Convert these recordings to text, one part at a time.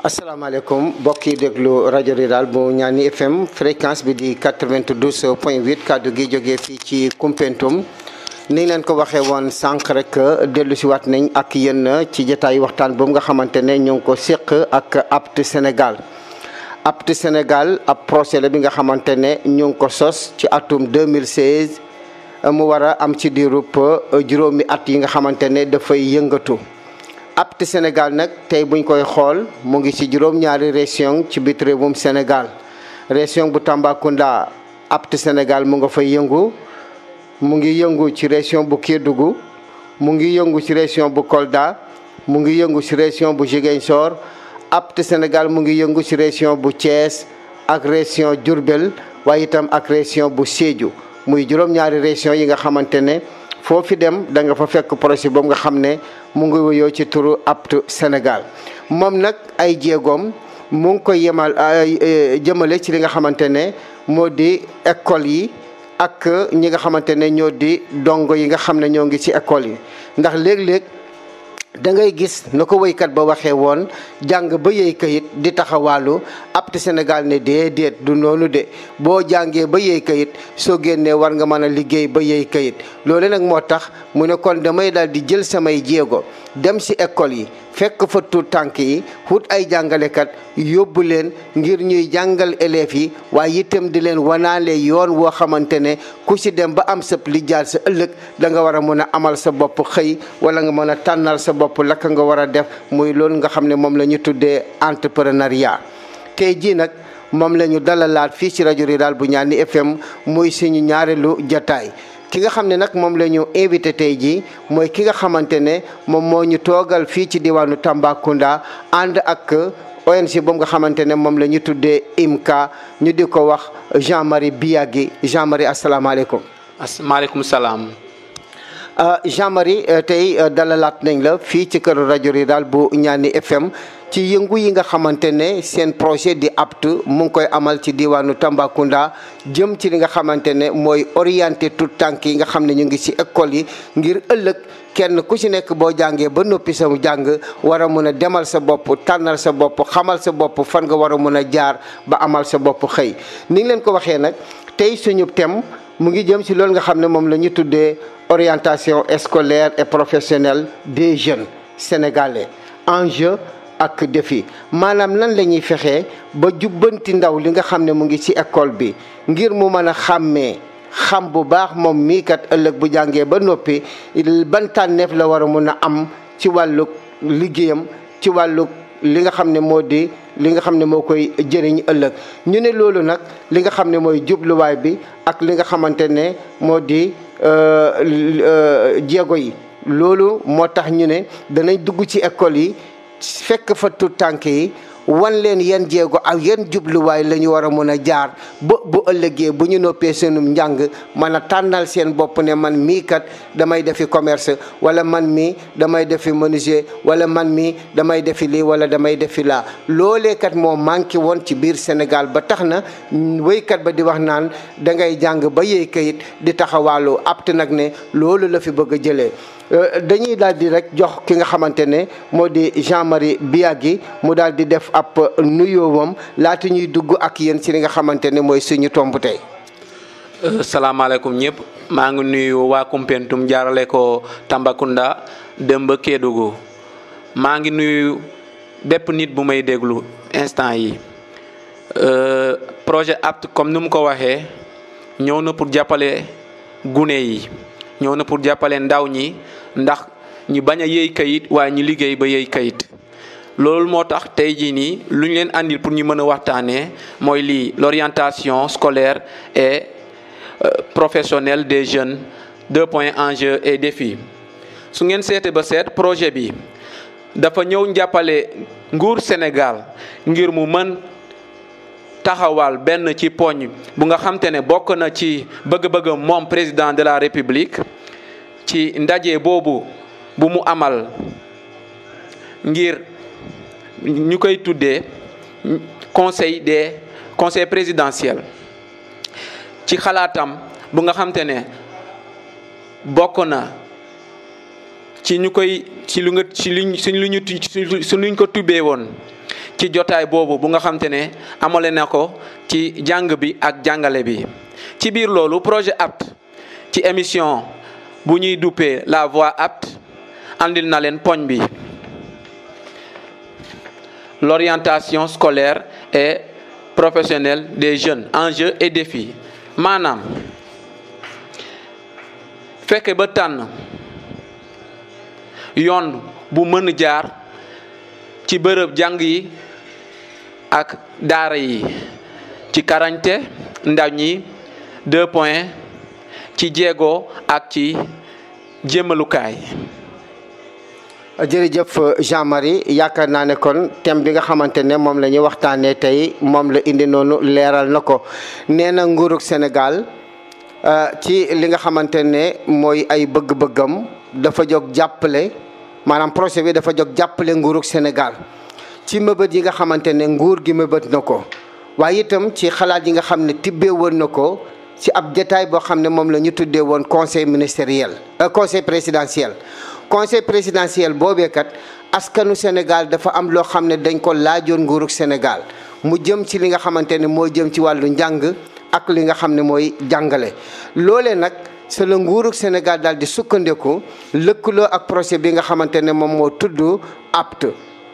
asalaamaaleykum mbokk yi déglu rajo Rural bu Ñaani FM fréquence bi di 92.8 kaddu gi jógee fii ci Koumpentoum ni leen ko waxee woon sànq rek dellu si waat nañ ak yéen ci jotaayu waxtaan boobu nga xamante ne ñoo ngi ko séq ak APT Sénégal. APT Sénégal ab projet la bi nga xamante ne ñu ngi ko sos ci atum 2016 mu war a am ci diirub juróomi at yi nga xamante ne dafay yëngatu. APT Sénégal nag tey buñ koy xool mu ngi ci juróom-ñaari région ci biir réewum Sénégal région bu Tambacounda APT Sénégal mu nga fay yëngu mu ngi yëngu ci région bu Kédougou mu ngi yëngu ci région bu Kolda mu ngi yëngu ci région bu Ziguinchor APT Sénégal mu ngi yëngu ci région bu Thiès ak région Diourbel waaye itam ak région bu Sédhiou muy juróom-ñaari région yi nga xamante ne foofi dem da nga fa fekk projet boobu nga xam ne mu ngi wuyoo ci turu APT Sénégal moom nag ay jéegoom mu ngi koy jëmale ci li nga xamante ne moo di école yi ak ñi nga xamante ne ñoo di dongo yi nga xam ne ñoo ngi ci école yi ndax léeg-léeg da ngay gis na ko woykat ba waxee woon jàng ba yey kayit di taxawaalu APT Sénégal ne déedéet du noonu de boo jàngee ba yey kayit soo génnee war nga mën a liggéey ba yey kayit loolu nag moo tax mu ne kon damay daal di jël samay jéego dem ci école yi fekk fa tuut tànk yi wut ay jàngalekat yóbbu leen ngir ñuy jàngal élèves yi waaye itam di leen wanaale yoon woo xamante ne ku ci dem ba am sa lijaal sa ëllëg da nga war a mën a amal sa bopp xëy wala nga mën a tànnal sa bopp lakk nga war a def muy loolu nga xam ne moom la ñu tuddee entrepreneuriat. tey jii nag moom la ñu dalalaat fii ci rajo Rural bu Ñaani FM muy suñu ñaareelu jataay ki nga xam ne nag moom la ñu invité tey jii mooy ki nga xamante ne moom moo ñu toogal fii ci diwaanu Tambacounda ànd ak ONG boobu nga xamante ne moom la ñu tuddee IMCA ñu di ko wax Jean-Marie Biagui Jean-Marie asalaamaaleykum. maaleykum salaam. Jean-Marie tey dalalaat nañ la fii ci kër rajo Rural bu Ñaani FM ci yëngu yi nga xamante ne seen projet di APT mu ngi koy amal ci diwaanu Tambacounda jëm ci li nga xamante ne mooy orienté tout tànk yi nga xam ne ñu ngi ci école yi ngir ëllëg kenn ku ci nekk boo jàngee ba noppi sa jàng war a mën a demal sa bopp tànnal sa bopp xamal sa bopp fan nga war a mën a jaar ba amal sa bopp xëy ni ngi leen ko waxee nag tey suñu thème mu ngi jëm ci loolu nga xam ne moom la ñu tuddee orientation scolaire et professionnelle des jeunes sénégalais enjeu ak défi maanaam nan la ñuy fexee ba jubbanti ndaw li nga xam ne mu ngi ci école bi ngir mu mën a xàmmee xam bu baax moom mii kat ëllëg bu jàngee ba noppi ban tànneef la war a mun a am ci wàllu liggéeyam ci wàllu li nga xam ne moo di li nga xam ne moo koy jëriñ ëllëg ñu ne loolu nag li nga xam ne mooy jubluwaay bi ak li nga xamante ne moo di jéego yi loolu moo tax ñu ne danañ dugg ci école yi fekk fa tuut tànk yi wan leen yan jéego ak yan jubluwaay la ñu war a mën a jaar ba bu ëllëgee bu ñu noppee seenum njàng mën a tànnal seen bopp ne man mii kat damay defi commerce wala man mii damay defi menuisier wala man mii damay defi lii wala damay defi laa loolee kat moo manqué woon ci biir Sénégal ba tax na wéykat ba di wax naan dangay jàng ba yey kayit di taxawaalu APT nag ne loolu la fi bëgg a jëlee. dañuy daal di rek jox ki nga xamante ne moo di Jean-Marie Biagui mu daal di def ab nuyoowam laata ñuy dugg ak yéen ci li nga xamante ne mooy suñu tomb tey. salaamaaleykum ñëpp maa ngi nuyu waa Koumpentoum jaarale ko Tambacounda dem ba Kédougou maa ngi nuyu bépp nit bu may déglu instant yi projet APT comme ni mu ko waxee ñëw na pour jàppale gune yi. ñëw na pour jàppale ndaw ñi ndax ñu bañ a yey kayit waaye ñu liggéey ba yey kayit loolu moo tax tey jii nii lu ñu leen andil pour ñu mën a waxtaanee mooy lii l'orientation scolaire et professionnelle des jeunes 2 points enjeux et défis su ngeen seete ba seet projet bi dafa ñëw jàppale nguur Sénégal ngir mu mën taxawal benn ci poñ bu nga xamte ne bokk na ci bëgg-bëgg moom président de la république ci ndaje boobu bu mu amal ngir ñu koy tuddee conseil présidentiel ci xalaatam bu nga xamte ne bokk na ci ñu koy ci lu nga ci luñ ko tubbee woon ci jotaay boobu bu nga xamante ne amale na ko ci jàng bi ak jàngale bi. ci biir loolu projet apte ci émission bu ñuy duppee la voix apte andil na leen poñ bi l'orientation scolaire et professionnelle des jeunes enjeux et défis maanaam fekke ba tànn yoon bu mën jaar ci bërëb jàng yi ak daara yi ci karañte ndaw ñi 2 points ci jéego ak ci jéemalukaay. jërëjëf Jean-Marie yaakaar naa ne kon thème bi nga xamante ne moom la ñuy waxtaanee tey moom la indi noonu leeral na ko nee na nguurug Sénégal ci li nga xamante ne mooy ay bëgg-bëggam dafa jóg jàppale maanaam projet bi dafa jóg jàppale nguurug Sénégal ci mëbët yi nga xamante ne nguur gi mëbët na ko waaye itam ci xalaat yi nga xam ne tibbee woon na ko ci ab détail boo xam ne moom la ñu tuddee woon conseil ministériel conseil présidentiel. conseil présidentiel boobee kat askanu Sénégal dafa am loo xam ne dañ ko laajoon nguurug Sénégal mu jëm ci li nga xamante ne moo jëm ci wàllu njàng ak li nga xam ne mooy jàngale. loolee nag c'est le nguurug Sénégal daal di sukkandiku lëkkaloo ak projet bi nga xamante ne moom moo tudd apte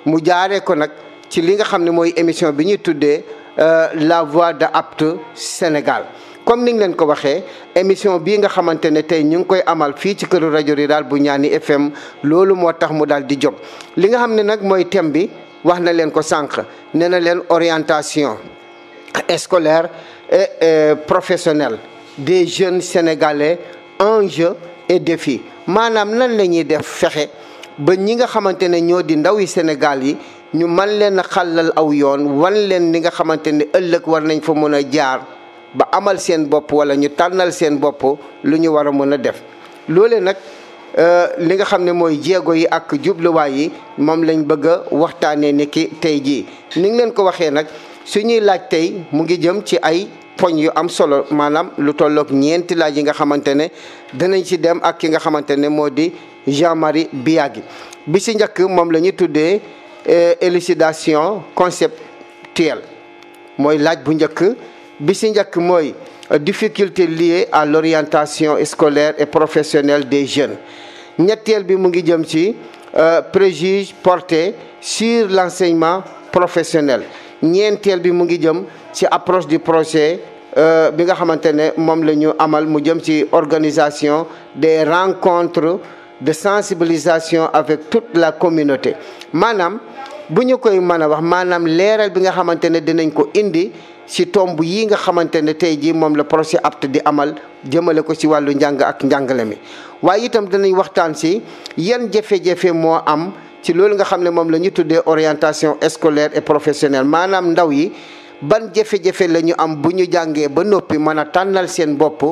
mu jaaree ko nag ci li nga xam ne mooy émission bi ñuy tuddee la voix de apte Sénégal. comme ni nga leen ko waxee émission bii nga xamante ne tey ñu ngi koy amal fii ci këru rajo Rural bu Ñaani FM loolu moo tax mu daal di jóg li nga xam ne nag mooy thème bi wax na leen ko sànq nee na leen orientation scolaire et professionnelle des jeunes sénégalais enjeux et défis maanaam nan la ñuy def fexe ba ñi nga xamante ne ñoo di ndaw yi Sénégal yi ñu man leen a xàllal aw yoon wan leen li nga xamante ne ëllëg war nañ fa mën a jaar ba amal seen bopp wala ñu tànnal seen bopp lu ñu war a mën a def loole nag li nga xam ne mooy jéego yi ak jubluwaay yi moom lañ bëgg a waxtaanee ni ki tey jii ni ngi leen ko waxee nag suñuy laaj tey mu ngi jëm ci ay poñ yu am solo maanaam lu tolloog ñeenti laaj yi nga xamante ne danañ ci dem ak ki nga xamante ne moo di Jean-Marie Biagui bi si njëkk moom la ñu tuddee élucidation conceptuelle mooy laaj bu njëkk bi si njëkk mooy difficulté liée à l'orientation scolaire et professionnelle des jeunes ñetteel bi mu ngi jëm ci préjugés portés sur l'enseignement professionnel ñeenteel bi mu ngi jëm ci approche du projet bi nga xamante ne moom la ñu amal mu jëm ci organisation des rencontres de sensibilisation avec toute la communauté maanaam bu ñu koy mën a wax maanaam leeral bi nga xamante ne dinañ ko indi ci tomb yi nga xamante ne tey jii moom la projet apte di amal jëmale ko ci wàllu njàng ak njàngale mi waaye itam danañ waxtaan ci yan jafe-jafe moo am ci loolu nga xam ne moom la ñu tuddee orientation scolaire et professionnelle maanaam ndaw yi ban jafe-jafe la ñu am bu ñu jàngee ba noppi mën a tànnal seen bopp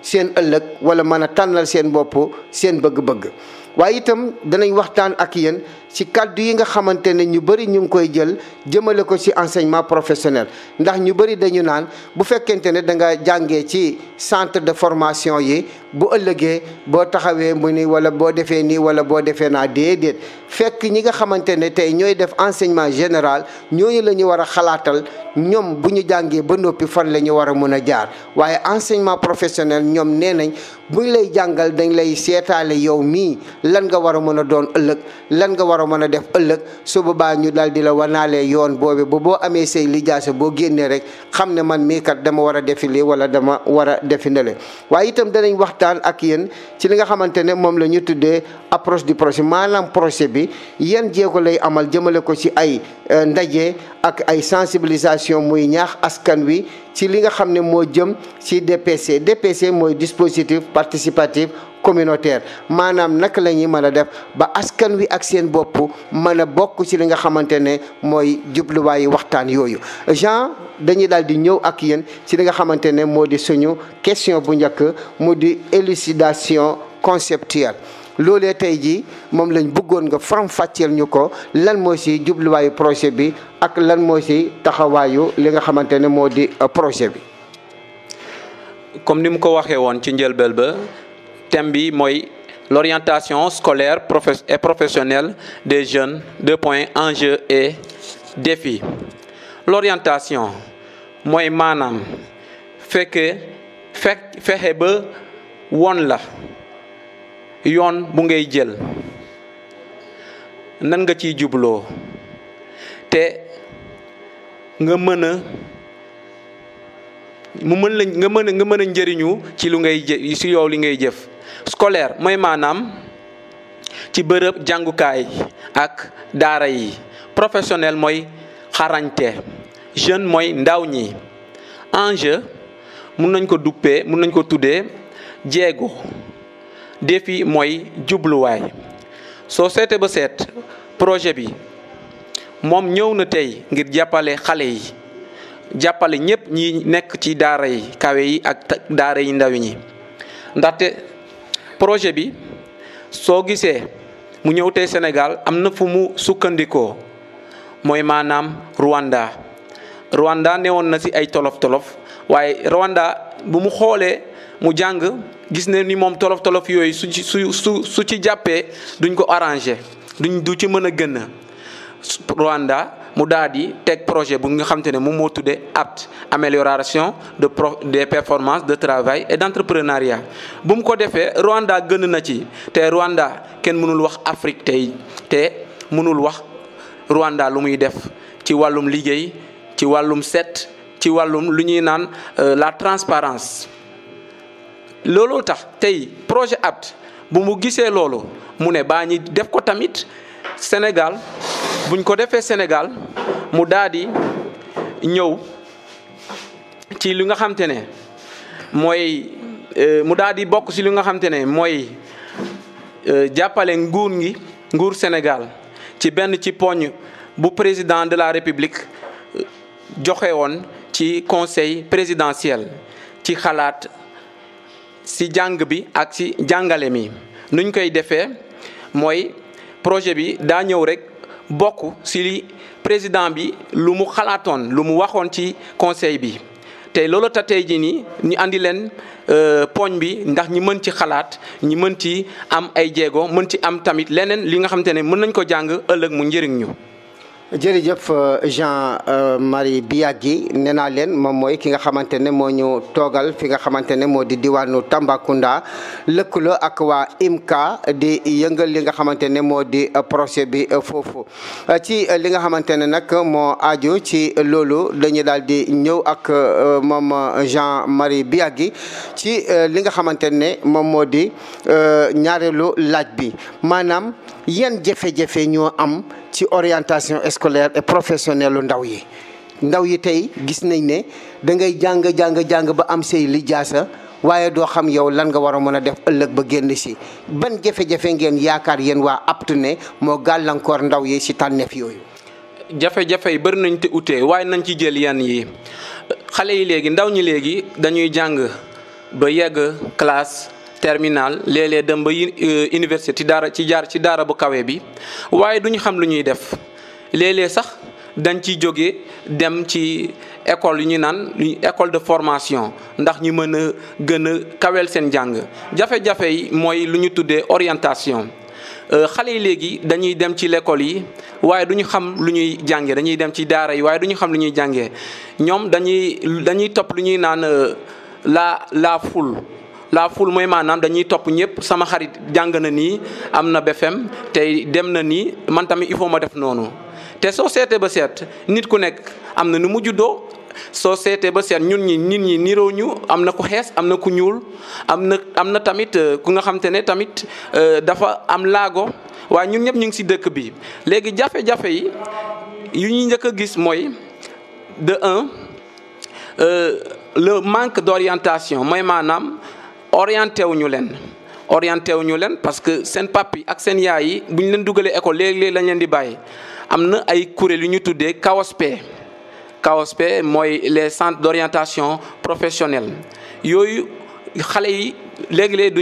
seen ëllëg wala mën a tànnal seen bopp seen bëgg-bëgg waaye itam danañ waxtaan ak yéen ci kàddu yi nga xamante ne ñu bëri ñu ngi koy jël jëmale ko ci enseignement professionnel ndax ñu bëri dañu naan bu fekkente ne da nga jàngee ci centre de formation yi bu ëllëgee boo taxawee mu ni wala boo defee nii wala boo defee naa déedéet fekk ñi nga xamante ne tey ñooy def enseignement général ñooñu la ñu war a xalaatal ñoom bu ñu jàngee ba noppi fan la ñu war a mën a jaar waaye enseignement professionnel ñoom nee nañ buñ lay jàngal dañ lay seetaale yow mii lan nga war a mën a doon ëllëg lan nga war a mën a def ëllëg su boobaa ñu daal di la wanaalee yoon boobu ba boo amee say lijaasa boo génnee rek xam ne man mii kat dama war a defi lii wala dama war a defi ndale waaye itam danañ waxtaan ak yéen ci li nga xamante ne moom la ñu tuddee approche du projet maanaam projet bi yan jéego lay amal jëmale ko ci ay ndaje ak ay sensibilisation muy ñaax askan wi ci li nga xam ne moo jëm ci DPC DPC mooy dispositif participatif communautaire maanaam naka la ñuy mën a def ba askan wi ak seen bopp mën a bokk ci li nga xamante ne mooy jubluwaayu waxtaan yooyu Jean dañuy daal di ñëw ak yéen ci li nga xamante ne moo di suñu question bu njëkk mu di élucidation conceptuelle loolee tey jii moom lañ bëggoon nga faram-fàcceel ñu ko lan moo ci jubluwaayu projet bi ak lan moo ci taxawaayu li nga xamante ne moo di projet bi. comme ni mu ko waxee woon ci njëlbeel ba thème bi mooy l'orientation scolaire et professionnelle des jeunes 2 points enjeux et défis. L'orientation mooy maanaam fexe ba won la yoon bu ngay jël nan nga ciy jubloo te nga mën a nga mën a njëriñu ci lu ngay ci yow li ngay jëf. Scolaire mooy maanaam ci bërëb jàngukaay ak daara yi. Professionnel mooy xarañte. Jeune mooy ndaw ñi. Enjeu mun nañ ko tuddee jéego. Défi mooy jubluwaay. soo seetee ba seet projet bi moom ñëw na tey ngir jàppale xale yi jàppale ñépp ñi nekk ci daara yi kawe yi ak daara yi ndaw ñi. ndaxte projet bi soo gisee mu ñëw tey Sénégal am na fu mu sukkandikoo mooy maanaam Rwanda newoon na ci ay tolof-tolof waaye Rwanda bu mu xoolee mu jàng gis ne ni moom tolof-tolof yooyu su ci jàppee duñ ko arrangé du ci mën a gën a Rwanda mu daal di teg projet bu nga xam te ne moom moo tuddee APT, amélioration des performances de travail et d'entrepreneuriat. bu mu ko defee Rwanda gën na ci te Rwanda kenn mënul wax Afrique tey te mënul wax Rwanda lu muy def ci wàllum liggéey ci wàllum set ci wàllum lu ñuy naan la transparence. loolu tax tey projet APT bu mu gisee loolu mu ne baa ñi def ko tamit Sénégal buñ ko defee Sénégal mu daal di ñëw ci li nga xam te ne mooy mu daal di bokk ci li nga xam te ne mooy jàppale nguur Sénégal ci benn ci poñ bu président de la République joxe woon ci conseil présidentiel ci xalaat ci jàng bi ak ci jàngale mi. nuñ koy defee mooy projet bi daa ñëw rek bokk ci li président bi lu mu xalaatoon lu mu waxoon ci conseil bi te loolu ta tey jii nii ñu andi leen poñ bi ndax ñi mën ci xalaat ñi mën ci am ay jéego mën ci am tamit leneen li nga xamante ne mën nañ ko jàng ëllëg mu njëriñ ñu. jërëjëf Jean-Marie Biagui nee naa leen moom mooy ki nga xamante ne moo ñu toogal fi nga xamante ne moo di diwaanu Tambacounda lëkkaloo ak waa IMCA di yëngal li nga xamante ne moo di projet bi foofu. ci li nga xamante ne nag moo aju ci loolu dañuy daal di ñëw ak moom Jean-Marie Biagui ci li nga xamante ne moom moo di ñaareelu laaj bi maanaam yan jafe-jafe ñoo am ci orientation scolaire et professionnelle lu ndaw yi tey gis nañ ne da ngay jàng ba am say lijaasa waaye doo xam yow lan nga war a mën a def ëllëg ba génn si ban jafe-jafe ngeen yaakaar yéen waa APT ne moo gàllankoor ndaw yi si tànneef yooyu. jafe-jafe yi bëri nañ te utee waaye nañ ci jël yan yi xale yi léegi ndaw ñi léegi dañuy jàng ba yegg classe terminal léeg-léeg dem ba université ci daara bu kawe bi waaye duñu xam lu ñuy def léeg-léeg sax dañ ciy jóge dem ci école yu ñu naan école de formation ndax ñu mën a gën a kawel seen jàng jafe-jafe yi mooy lu ñu tuddee orientation xale yi léegi dañuy dem ci l'école yi waaye duñu xam lu ñuy jàngee dañuy dem ci daara yi waaye duñu xam lu ñuy jàngee ñoom dañuy topp lu ñuy naan la foule mooy maanaam dañuy topp ñëpp sama xarit jàng na nii am na BFEM tey dem na nii man tamit il faut ma def noonu te soo seetee ba seet nit ku nekk am na nu mu juddoo soo seetee ba seet nit ñi niroo ñu am na ku xees am na ku ñuul am na tamit ku nga xam te ne tamit dafa am laago waaye ñun ñëpp ñu ngi ci dëkk bi léegi jafe-jafe yi yu ñuy njëkk a gis mooy de le manque d'orientation mooy maanaam orienté wuñu leen parce que seen papi ak seen yaay yi bu ñu leen dugalee école léeg-léeg lañ leen di bàyyi am na ay kuréel yu ñu tuddee CAOSP mooy les centres d'orientation professionnelle yooyu xale yi léeg-léeg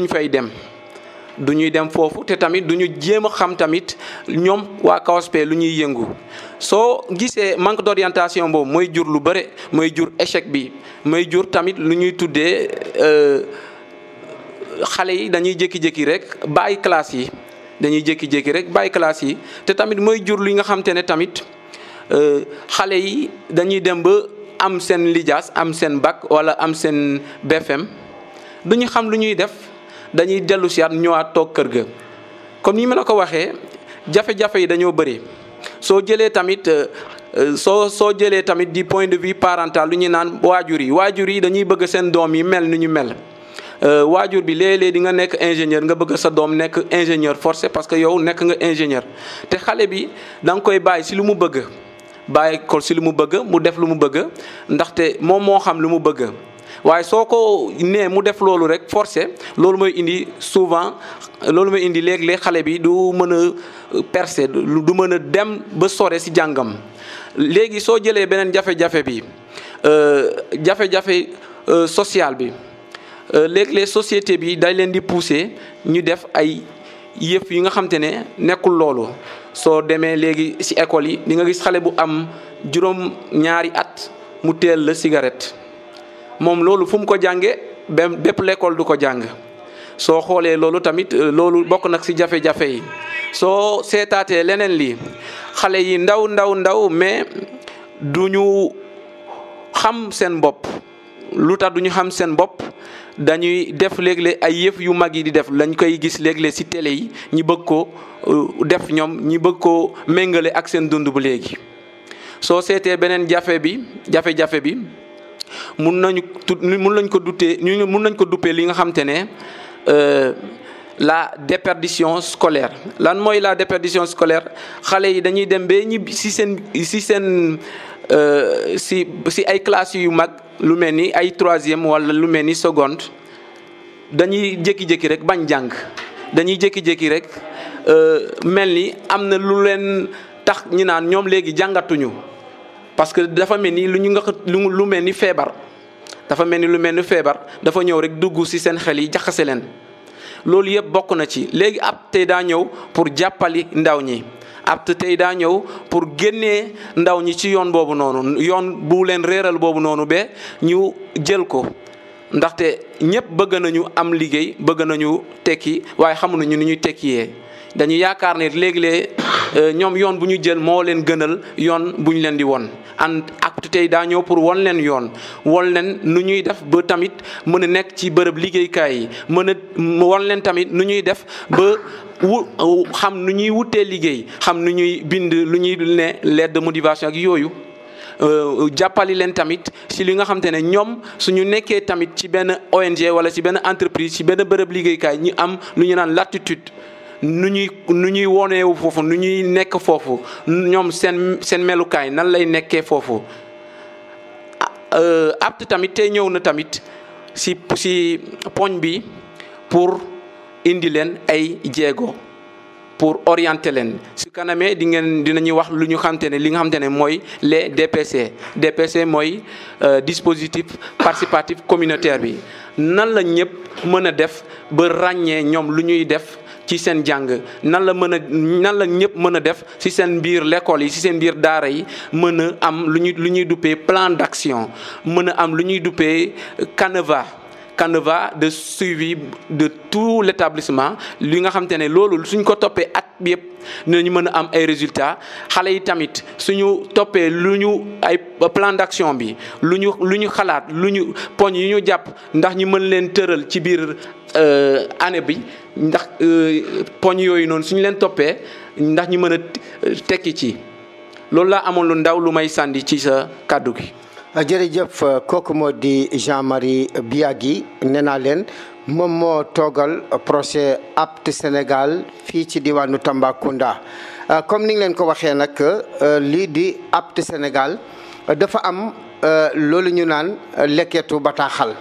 duñuy dem foofu te tamit duñu jéem a xam tamit ñoom waa CAOSP lu ñuy yëngu soo gisee manque d'orientation boobu mooy jur lu bëre mooy jur échec bi mooy jur tamit lu ñuy tuddee xale yi dañuy jékki-jékki rek bàyyi classe yi te tamit mooy jur li nga xam te ne tamit xale yi dañuy dem ba am seen lijaas am seen bac wala am seen BFM duñu xam lu ñuy def dañuy dellu si at ñëwaat toog kër ga. comme ni ma la ko waxee jafe-jafe yi dañoo bëri soo jëlee tamit soo jëlee tamit du point de vue parental lu ñu naan waajur yi dañuy bëgg seen doom yi mel ni ñu mel. waajur bi léeg-léeg di nga nekk ingénieur nga bëgg sa doom nekk ingénieur forcé parce que yow nekk nga ingénieur te xale bi da nga koy bàyyi si lu mu bëgg bàyyi ko si lu mu bëgg mu def lu mu bëgg ndaxte moom moo xam lu mu bëgg waaye soo ko nee mu def loolu rek forcé loolu mooy indi souvent loolu mooy indi léeg-léeg xale bi du mën a percer du mën a dem ba sore si jàngam. léegi soo jëlee beneen jafe-jafe bi jafe-jafe social bi. léeg-léeg société bi day leen di pousser ñu def ay yëf yi nga xam te ne nekkul loolu soo demee léegi ci école yi di nga gis xale bu am juróom-ñaari at mu teel la cigarette moom loolu fu mu ko jànge bépp l'école du ko jàng soo xoolee loolu tamit loolu bokk nag ci jafe-jafe yi soo seetaatee leneen li xale yi ndaw mais du ñu xam seen bopp lu tax du ñu xam seen bopp dañuy def léeg-léeg ay yëf yu mag yi di def lañ koy gis léeg-léeg ci télé yi ñi bëgg ko def ñoom ñi bëgg ko méngale ak seen dund bu léegi. soo seetee beneen jafe-jafe bi mun nañ ko duppee li nga xam te ne la déperdition scolaire. lan mooy la déperdition scolaire xale yi dañuy dem ba ñibbi ci ay classes yu mag lu mel ni ay troisième wala lu mel ni seconde dañuy jékki-jékki rek bañ jàng dañuy jékki-jékki rek mel ni am na lu leen tax ñu naan ñoom léegi jàngatuñu parce que dafa mel ni lu mel ni feebar dafa mel ni lu mel ni feebar dafa ñëw rek dugg ci seen xel yi jaxase leen loolu yëpp bokk na ci. léegi ab tey daa ñëw pour jàppali ndaw ñi apt tey daa ñëw pour génnee ndaw ñi ci yoon boobu noonu yoon bu leen réeral boobu noonu ba ñu jël ko ndaxte ñëpp bëgg nañu am liggéey bëgg nañu tekki waaye xamuñu ni ñuy tekkiyee dañu yaakaar ne léeg-léeg ñoom yoon bu ñu jël moo leen gënal yoon bu ñu leen di won apt tey daa ñëw pour won leen yoon won leen nu ñuy def ba tamit mën a nekk ci bërëb liggéeykaay yi mën a won leen tamit nu ñuy def ba xam nu ñuy wutee liggéey xam nu ñuy bind lu ñuy ne lettre de motivation ak yooyu jàppali leen tamit ci li nga xam te ne ñoom suñu nekkee tamit ci benn ONG wala ci benn entreprise ci benn bërëb liggéeykaay ñu am lu ñu naan latitude nu ñuy woneewu foofu nu ñuy nekk foofu ñoom seen melukaay nan lay nekkee foofu apt tamit tey ñëw na tamit ci poñ bi pour indi leen ay jéego pour orienter leen su kanamee dinañuy wax lu ñu xamante ne li nga xamante ne mooy les DPC mooy dispositif participatif communautaire bi nan la ñëpp mën a def ba ràññee ñoom lu ñuy def ci seen jàng nan la ñëpp mën a def ci seen biir l'école yi ci seen biir daara yi mën a am lu ñuy duppee plan d'action mën a am lu ñuy duppee canevas de suivi de tout l'établissement li nga xamante ne loolu suñ ko toppee at bi yëpp dinañu mën a am ay résultats xale yi tamit suñu toppee ay plan d'action bi lu ñu xalaat poñ yu ñu jàpp ndax ñu mën leen tëral ci biir année bi ndax poñ yooyu noonu suñu leen toppee ndax ñu mën a tekki ci loolu laa amoon lu ndaw lu may sànni ci sa kàddu gi. jërëjëf kooku moo di Jean-Marie Biagui nee naa leen moom moo toogal projet APT Sénégal fii ci diwaanu Tambacounda comme ni nga leen ko waxee nag lii di APT Sénégal dafa am loolu ñu naan lekketu bataaxal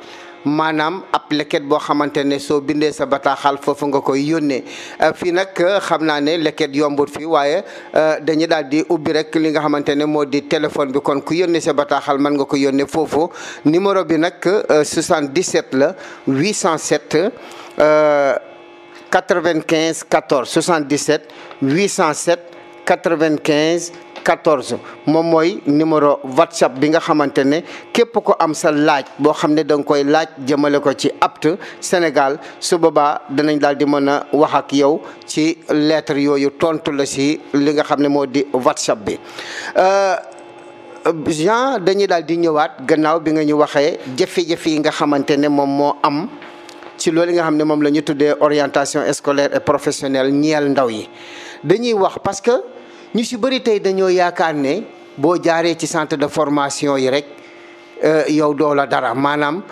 maanaam ab leket boo xamante ne soo bindee sa bataaxal foofu nga koy yónnee fii nag xam naa ne leket yombut fii waaye dañu daal di ubbi rek li nga xamante ne moo di téléphone bi kon ku yónnee sa bataaxal mën nga ko yónnee foofu numéro bi nag 77 la 807 95 14 77 807 95 14 moom mooy numéro WhatsApp bi nga xamante ne képp ko am sa laaj boo xam ne da nga koy laaj jëmale ko ci APT Sénégal su boobaa danañ daal di mën a wax ak yow ci lettre yooyu tontu la si li nga xam ne moo di WhatsApp bi. Jean dañuy daal di ñëwaat gannaaw bi nga ñu waxee jafe-jafe yi nga xamante ne moom moo am ci loolu nga xam ne moom la ñu tuddee orientation scolaire et professionnelle ñeel ndaw yi dañuy wax parce que ñu si bëri tey dañoo yaakaar ne boo jaaree ci centre de formation yi rek yow doo la dara maanaam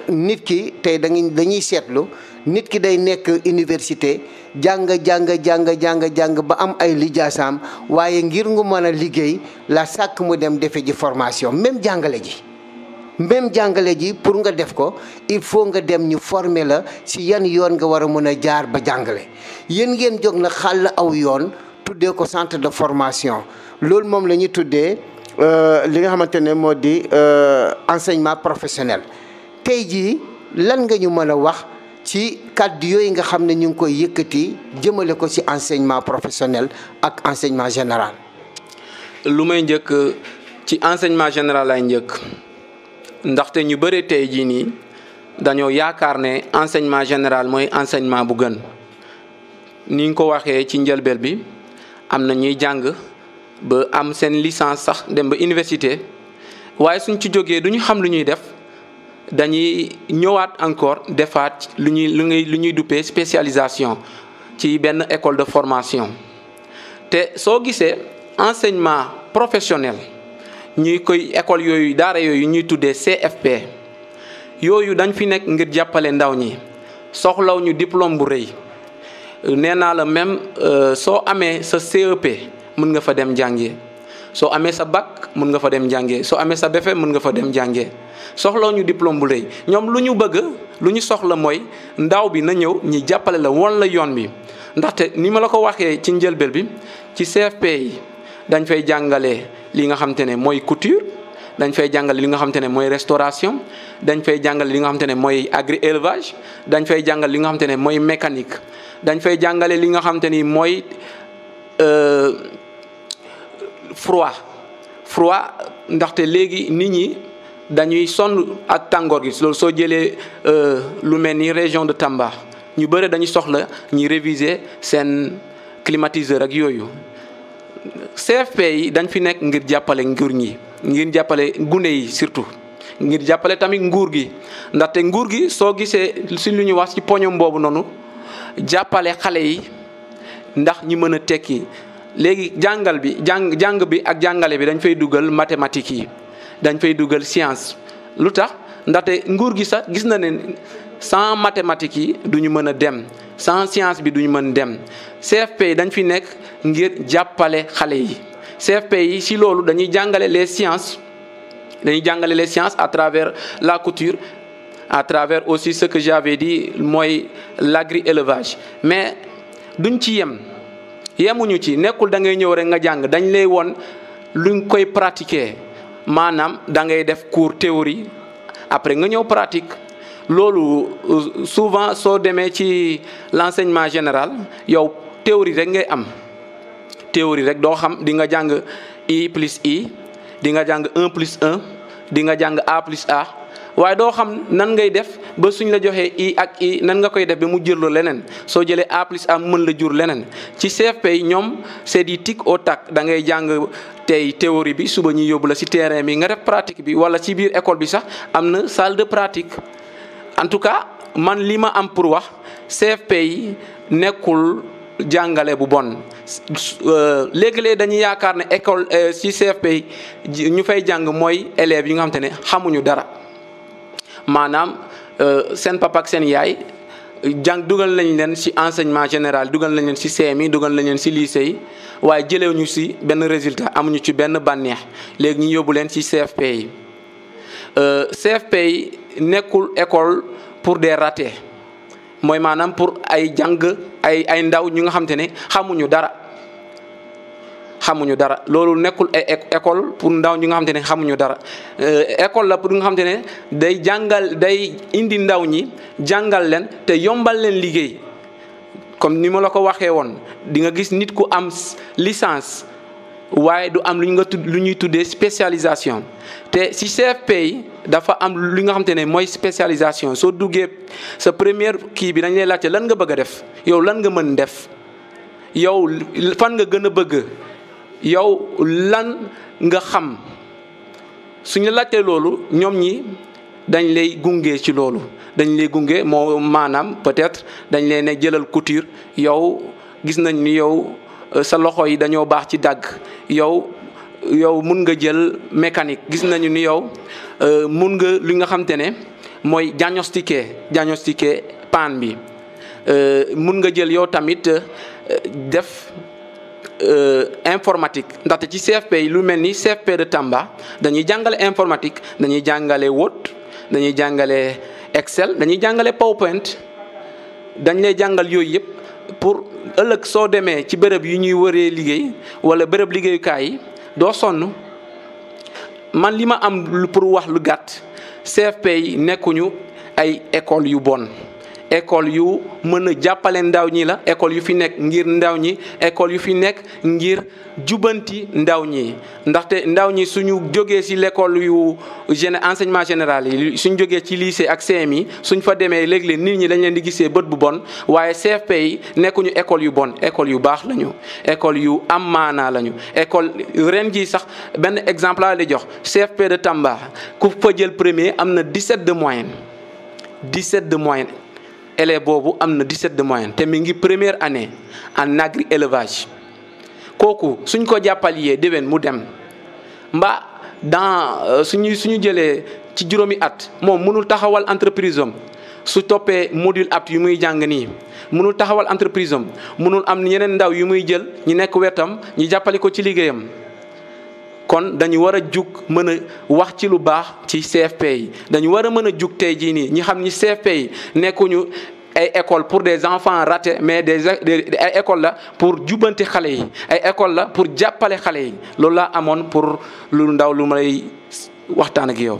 nit ki tey dañuy seetlu nit ki day nekk université jàng ba am ay lijaasaam waaye ngir nga mën a liggéey la sàkk mu dem defe ji formation même jàngale ji pour nga def ko il faut nga dem ñu former la si yan yoon nga war a mën a jaar ba jàngale yéen ngeen jóg na xàll aw yoon tuddee ko centre de formation loolu moom la ñuy tuddee li nga xamante ne moo di enseignement professionnel tey jii lan nga ñu mën a wax ci kàddu yooyu nga xam ne ñu ngi koy yëkkati jëmale ko ci enseignement professionnel ak enseignement général. lu may njëkk ci enseignement général lay njëkk ndaxte ñu bëri tey jii nii dañoo yaakaar ne enseignement général mooy enseignement bu gën ni ñu ko waxee ci njëlbeel bi am na ñuy jàng ba am seen licence sax dem ba université waaye suñ ci jógee du ñu xam lu ñuy def. dañuy ñëwaat encore defaat lu ñuy duppee spécialisation ci benn école de formation te soo gisee enseignement professionnel ñuy koy école yooyu daara yooyu ñuy tuddee CFP yooyu dañ fi nekk ngir jàppale ndaw ñi soxlaw ñu diplôme bu rëy nee naa la même soo amee sa CEP mën nga fa dem jàngee soo amee sa bac mën nga fa dem jàngee soo amee sa BFEM mën nga fa dem jàngee soxlaw ñu diplôme bu rëy ñoom lu ñu bëgg lu ñu soxla mooy ndaw bi na ñëw ñi jàppale la woon la yoon bi ndaxte ni ma la ko waxee ci njëlbeel bi ci CFP yi dañ fay jàngale li nga xamante ne mooy couture dañ fay jàngale li nga xamante ne mooy restauration dañ fay jàngale li nga xamante ne mooy agri élevage dañ fay jàngale li nga xamante ne mooy mécanique dañ fay jàngale li nga xamante ni mooy froid ndaxte léegi nit ñi dañuy sonn ak tàngoor gi loolu soo jëlee lu mel ni région de Tamba ñu bëri dañuy soxla ñi réviser seen climatiseur ak yooyu CFP yi dañ fi nekk ngir jàppale ngir jàppale gune yi surtout ngir jàppale tamit nguur gi ndaxte nguur gi soo gisee si lu ñu wax ci poñom boobu noonu jàppale xale yi ndax ñi mën a tekki léegi jàng bi ak jàngale bi dañ fay dugal mathématiques yi dañ fay dugal science lu tax ndaxte nguur gi sax gis na ne sans mathématiques yi duñu mën a dem sans science bi duñu mën dem CFP yi dañ fi nekk ngir jàppale xale yi CFP yi si loolu dañuy jàngale les sciences à travers la couture à travers aussi ce que j'avais dit mooy l'agri élevage mais duñ ci yemuñu ci nekkul da ngay ñëw rek nga jàng dañ lay won luñ koy pratiquer maanaam da ngay def cours théorie après nga ñëw pratique loolu souvent soo demee ci l'enseignement général yow théorie rek ngay am théorie rek doo xam di nga jàng I plus I di nga jàng 1 plus 1 di nga jàng A plus A waaye doo xam nan ngay def ba suñ la joxee I ak I nan nga koy def ba mu jëloo leneen soo jëlee A plus A mën la jur leneen ci CFP yi ñoom c'est du tic au tac da ngay jàng tey théorie bi suba ñuy yóbbu la ci terrain bi nga def pratique bi wala ci biir école bi sax am na salle de pratique en tout cas man li ma am pour wax CFP yi nekkul jàngale bu bon léegi-léegi dañuy yaakaar ne école ci CFP yi ñu fay jàng mooy élèves yi nga xamante ne xamuñu dara maanaam seen papa ak seen yaay dugal nañ leen ci enseignement général dugal nañ leen ci CM yi dugal nañ leen ci lycée yi waaye jëlewuñu ci benn résultat amuñu ci benn bànneex léegi ñu yóbbu leen ci CFP yi CFP yi nekkul école pour des ratés mooy maanaam pour ay jàng ay ndaw ñu nga xamante ne xamuñu dara loolu nekkul ay école pour ndaw ñi nga xamante ne xamuñu dara école la pour nga xamante ne day indi ndaw ñi jàngal leen te yombal leen liggéey comme ni ma la ko waxee woon di nga gis nit ku am licence waaye du am lu ñuy tuddee spécialisation te si CFP yi dafa am li nga xamante ne mooy spécialisation soo duggee sa première kii bi dañ lay laajte lan nga bëgg a def yow lan nga mën def yow fan nga gën a bëgg yow lan nga xam suñu laajtee loolu ñoom ñi dañ lay gunge ci loolu dañ lay gunge moo maanaam peut-être dañ leen ne jëlal couture yow gis nañ ni yow sa loxo yi dañoo baax ci dagg yow mun nga jël mécanique gis nañu ni yow mun nga li nga xamante ne mooy diagnostiquer panne bi mun nga jël yow tamit def informatique ndaxte ci CFP yi lu mel ni CFP de Tamba dañuy jàngale informatique dañuy jàngale Word dañuy jàngale Excel dañuy jàngale PowerPoint dañ lay jàngal yooyu yëpp pour ëllëg soo demee ci bërëb yu ñuy wëree liggéey wala bërëb liggéeyukaay yi doo sonn man li ma am pour wax lu gàtt CFP yi nekkuñu ay école yu bon école yu mën a jàppale ndaw ñi la école yu fi nekk ngir ndaw ñi école yu fi nekk ngir jubanti ndaw ñi ndaxte ndaw ñi suñu jógee ci l'école yu enseignement général yi suñ jógee ci lycée ak CM suñ fa demee léeg-léeg nit ñi dañ leen di gisee bët bu bon waaye CFP yi nekkuñu école yu bon école yu baax lañu école yu am maanaa lañu école ren ji sax benn exemple laa di jox CFP de Tamba ku fa jël premier am na 17 de moyenne élève boobu am na 17 de moyenne te mi ngi première année en agri élevage kooku suñ ko jàppalee déwén mu dem mbaa dans suñu jëlee ci juróomi at moom mënul taxawal entreprise am su toppee module apt yu muy jàng nii mënul taxawal entreprise am mënul am ñeneen ndaw yu muy jël ñu nekk wetam ñu jàppale ko ci liggéeyam kon dañu war a jug mën a wax ci lu baax ci CFP yi dañu war a mën a jug tey jii nii ñi xam ni CFP yi nekkuñu ay école pour des enfants ratés mais ay école la pour jubanti xale yi ay école la pour jàppale xale yi loolu laa amoon pour lu ndaw lu may waxtaan ak yow.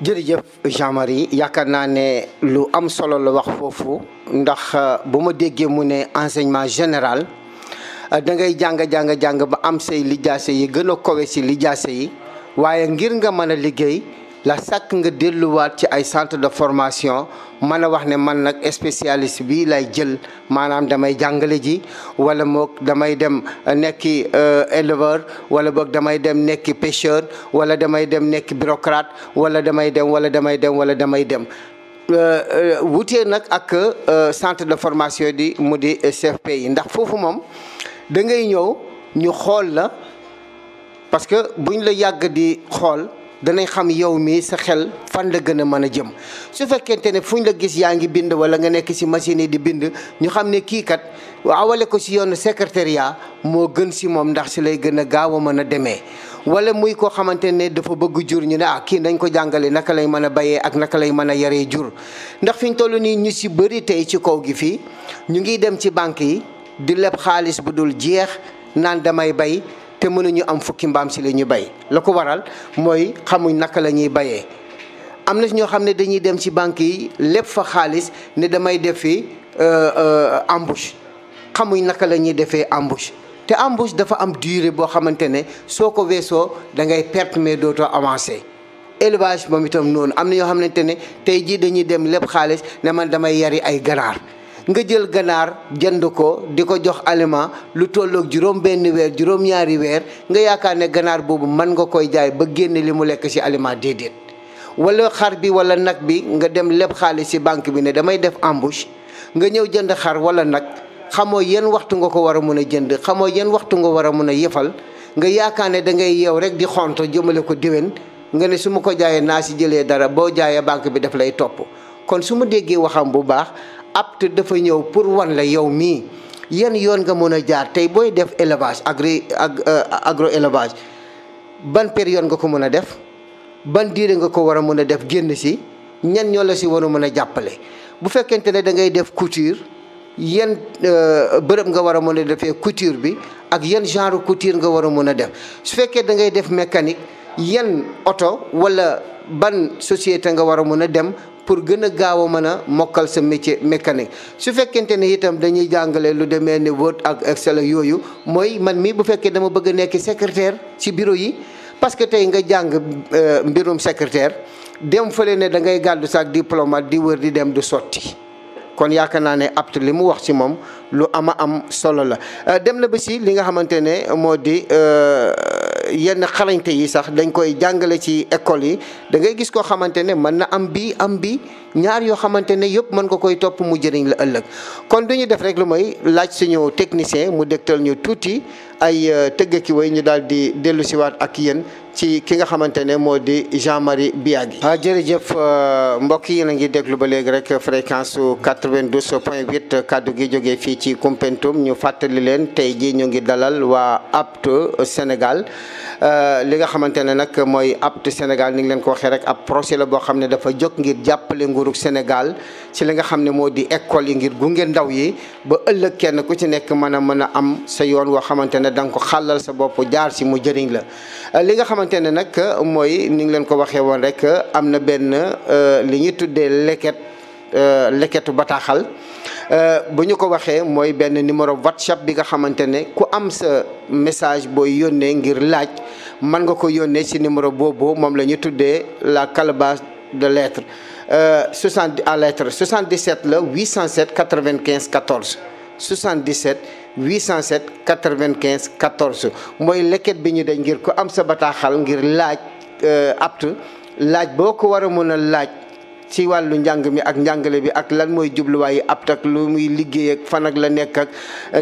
jërëjëf Jean-Marie yaakaar naa ne lu am solo la wax foofu ndax bu ma déggee mu ne enseignement général da ngay jàng ba am say lijaase yi gën a kowe si lijaase yi waaye ngir nga mën a liggéey la sàkk nga delluwaat ci ay centre de formation mën a wax ne man nag spécialiste bi lay jël maanaam damay jàngale ji wala moog damay dem nekki éleveur wala boog damay dem nekki pêcheur wala damay dem nekki bureaucrate wala damay dem wutee nag ak centre de formation di mu di CFP yi ndax foofu moom da ngay ñëw ñu xool la parce que buñ la yàgg di xool danañ xam yow mii sa xel fan la gën a mën a jëm su fekkente ne fuñ la gis yaa ngi bind wala nga nekk ci machine yi di bind ñu xam ne kii kat awale ko ci yoonu secrétariat moo gën ci moom ndax ci lay gën a gaaw a mën a demee wala muy koo xamante ne dafa bëgg jur ñu ne kii dañ ko jàngale naka lay mën a bayee ak naka lay mën a yaree jur ndax fi ñu toll nii ñu ci bëri tey ci kaw gi fii ñu ngi dem ci banque yi di leb xaalis bu dul jeex naan damay bay te mënuñu am fukki mbaam si la ñu bay la ko waral mooy xamuñ naka la ñuy bayee am na ñoo xam ne dañuy dem ci banque yi lépp fa xaalis ne damay def fi embauche xamuñ naka la ñuy defee embauche te embauche dafa am durée boo xamante ne soo ko weesoo da ngay perte mais dootoo avancé élevage moom itam noonu am na ñoo xamante ne tey jii dañuy dem lépp xaalis ne man damay yari ay ganaar nga jël ganaar jënd ko di ko jox aliment lu tolloog juróom benn weer juróom ñaari weer nga yaakaar ne ganaar boobu mën nga koy jaay ba génne li mu lekk ci aliment déedéet wala xar bi wala nag bi nga dem leb xaalis ci banque bi ne damay def embauche nga ñëw jënd xar wala nag xamoo yan waxtu nga ko war a mën a jënd xamoo yan waxtu nga war a mën a yëfal nga yaakaar ne da ngay yeew rek di xonto jëmale ko déwén nga ne su ma ko jaayee naa ci jëlee dara boo jaayee banque bi daf lay topp kon su ma déggee waxam bu baax apte dafa ñëw pour wan la yow mii yan yoon nga mën a jaar tey booy def élevage agro élevage ban période nga ko mën a def ban diire nga ko war a mën a def génn si ñan ñoo la si war a mën a jàppale bu fekkente ne da ngay def couture yan bërëb nga war a mën a defee couture bi ak yan genre couture nga war a mën a def su fekkee da ngay def mécanique yan oto wala ban société nga war a mën a dem pour gën a gaaw a mën a mokkal sa métier mécanique. su fekkente ne itam dañuy jàngale lu demee ni Word ak Excel ak yooyu mooy man mii bu fekkee dama bëgg a nekk secrétaire ci bureau yi parce que tey nga jàng mbirum secrétaire dem fële ne da ngay gàddu sa diplomate di wër di dem du sotti. kon yaakaar naa ne apte li mu wax ci moom lu ama am solo la dem na ba si li nga xamante ne moo di yenn xarañte yi sax dañ koy jàngale ci école yi da ngay gis koo xamante ne mën na am bi ñaar yoo xamante ne yëpp mën nga koy topp mu jëriñ la ëllëg. kon du ñu def rek lu mooy laaj suñu technicien mu dégtal ñu tuuti ay tëgg ki way ñu daal di dellu siwaat ak yéen ci ki nga xamante ne moo di Jean-Marie Biagui. jërëjëf mbokk yi la ngi déglu ba léegi rek fréquence su 92.8 kaddu gi jógee fii ci Koumpentoum ñu fàttali leen tey jii ñu ngi dalal waa APT Sénégal li nga xamante ne nag mooy APT Sénégal ni ngi leen ko waxee rek ab projet la boo xam ne dafa jóg ngir jàppale nguurug Sénégal ci li nga xam ne moo di école yi ngir gunge ndaw yi ba ëllëg kenn ku ci nekk mën a am sa yoon woo xamante ne da nga ko xàllal sa bopp jaar si mu jëriñ la. li nga xamante ne nag mooy ni ngi leen ko waxee woon rek am na benn li ñuy tuddee leketu bataaxal bu ñu ko waxee mooy benn numéro WhatsApp bi nga xamante ne ku am sa message booy yónnee ngir laaj mën nga ko yónnee si numéro boobu moom la ñu tuddee la calebasse de lettres 77 la 807 95 14 77 807 95 14 mooy leket bi ñu dañ ngir ko am sa bataaxal ngir laaj APT laaj boo ko war a mën a laaj ci wàllu njàng mi ak njàngale bi ak lan mooy jubluwaayu APT ak lu muy liggéey ak fan ak la nekk ak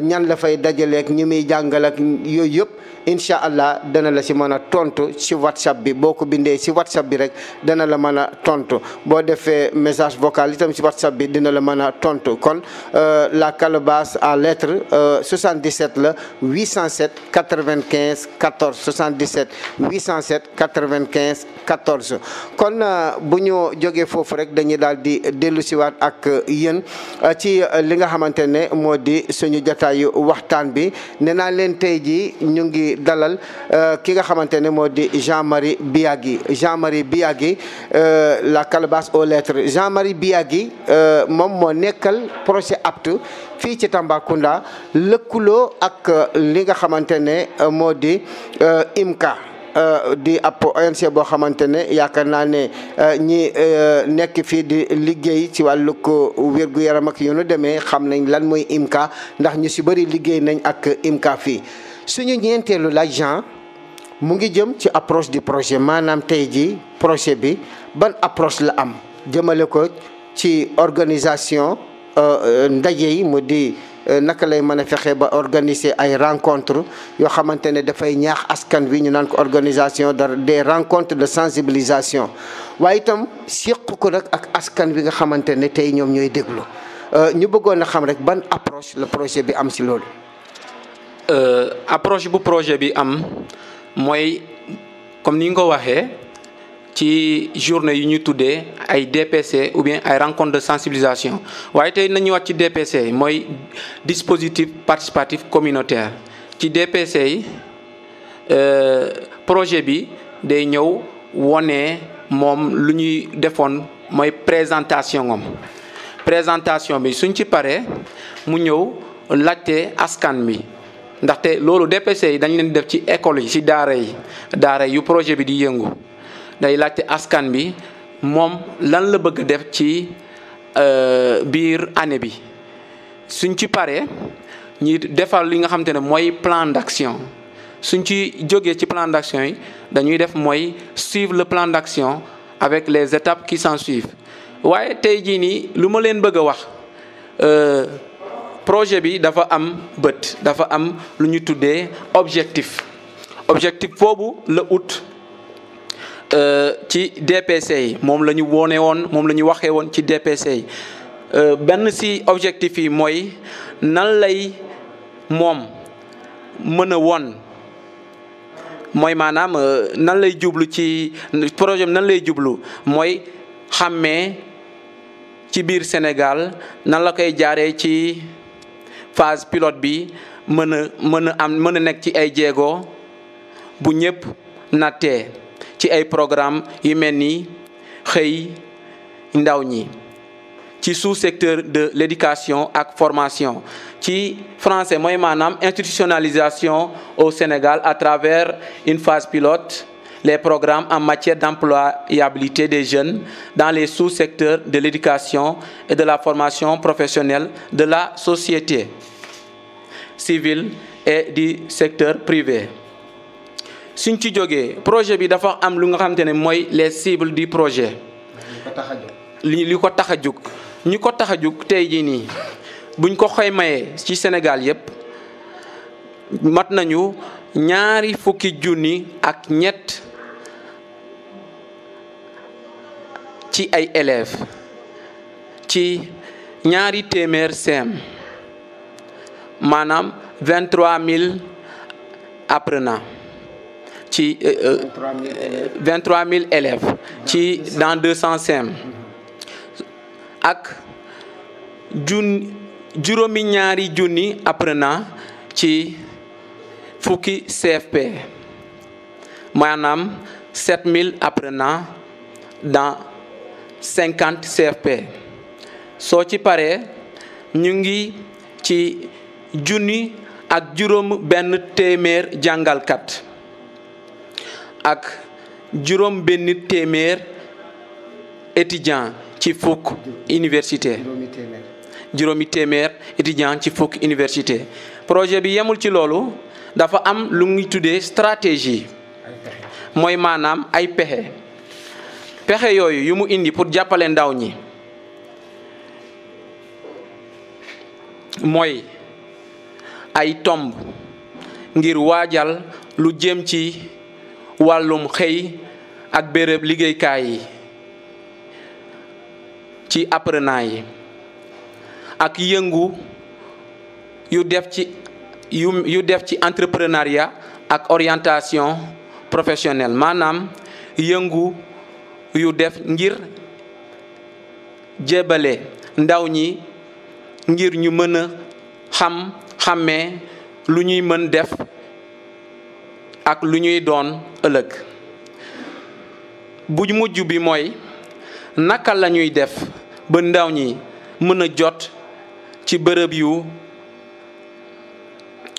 ñan la fay dajaleek ñi muy jàngal ak yooyu yëpp incha allah dana la si mën a tontu ci WhatsApp bi boo ko bindee si WhatsApp bi rek dana la mën a tontu boo defee message vocal itam si WhatsApp bi dina la mën a tontu kon la calebasse à lettres 77 la 807 95 14 77 807 95 14 kon bu ñu jógee foofu rek dañuy daal di dellu siwaat ak yéen ci li nga xamante ne moo di suñu jotaayu waxtaan bi nee naa leen tey jii ñu ngi dalal ki nga xamante ne moo di Jean-Marie Biagui la calebasse aux lettres Jean-Marie Biagui moom moo nekkal projet APT fii ci Tambacounda lëkkuloo ak li nga xamante ne moo di IMCA di ab ONG boo xamante ne yaakaar naa ne ñi nekk fii di liggéey ci wàllu ko wér-gu-yaram ak yu nu demee xam nañ lan mooy IMCA ndax ñu si bëri liggéey nañ ak IMCA fii. suñu ñeenteelu laaj Jean mu ngi jëm ci approche du projet maanaam tey jii projet bi ban approche la am jëmale ko ci organisation ndaje yi mu di naka lay mën a fexe ba organiser ay rencontre yoo xamante ne dafay ñaax askan wi ñu naan ko organisation des rencontres de sensibilisation waaye itam seq ko nag ak askan wi nga xamante ne tey ñoom ñooy déglu ñu bëggoon a xam rek ban approche la projet bi am si loolu. approche bu projet bi am mooy comme ni nga ko waxee ci journée yu ñu tuddee ay DPC ou bien ay rencontre de sensibilisation waaye tey nañu wax ci DPC mooy dispositif participatif communautaire ci DPC yi projet bi day ñëw wone moom lu ñuy defoon mooy présentation bi suñ ci paree mu ñëw laajte askan bi ndaxte loolu DPC yi dañ leen def ci école yi ci daara yi yu projet bi di yëngu day laajte askan bi moom lan la bëgg def ci biir année bi suñ ci paree ñi defal li nga xamante ne mooy plan d'action suñ ci jógee ci plan d'action yi dañuy def mooy suivre le plan d'action avec les étapes qui s'en suivent waaye tey jii nii lu ma leen bëgg a wax projet bi dafa am bët dafa am lu ñu tuddee objectif boobu la ut ci DPC yi moom la ñu wone woon moom la ñu waxee woon ci DPC yi benn ci objectif yi mooy nan lay moom mën a woon mooy maanaam nan lay jublu ci projet bi nan lay jublu mooy xàmmee ci biir Sénégal nan la koy jaaree ci phase pilote bi mën a nekk ci ay jéego bu ñëpp nattee ci ay programme yu mel ni xëy ndaw ñi ci sous-secteur de l'éducation ak formation ci français mooy maanaam institutionnalisation au Sénégal à travers une phase pilote les programmes en matière d'employabilité des jeunes dans les sous-secteurs de l'éducation et de la formation professionnelle de la société civile et du secteur privé. suñ ci jógee projet bi dafa am lu nga xamante ne mooy les cibles du projet. li ko tax a jóg ñi ko tax a jóg tey jii nii buñ ko xaymayee ci Sénégal yépp mat nañu 200,000 ci ay élèves ci 200 CM maanaam 23,000 apprenants ci 23,000 élèves ci dans 200 CM ak juróomi ñaari junni apprenants ci fukki CFP maanaam 7,000 apprenants dans 50 CFP soo ci paree ñu ngi ci junni ak juróom benn téeméer jàngalkat ak juróom benn téeméer étudiant ci fukk université juróomi téeméer étudiant ci fukk université projet bi yemul ci loolu dafa am lu ngi tuddee stratégie mooy maanaam ay pexe yooyu yu mu indi pour jàppale ndaw ñi mooy ay tomb ngir waajal lu jëm ci wàllum xëy ak béréb liggéeykaay yi ci apprenants yi ak yëngu yu def ci entrepreneuriat ak orientation professionnelle maanaam yëngu yu def ngir jébale ndaw ñi ngir ñu mën a xàmmee lu ñuy mën def ak lu ñuy doon ëllëg bu mujj bi mooy naka la ñuy def ba ndaw ñi mën a jot ci bërëb yu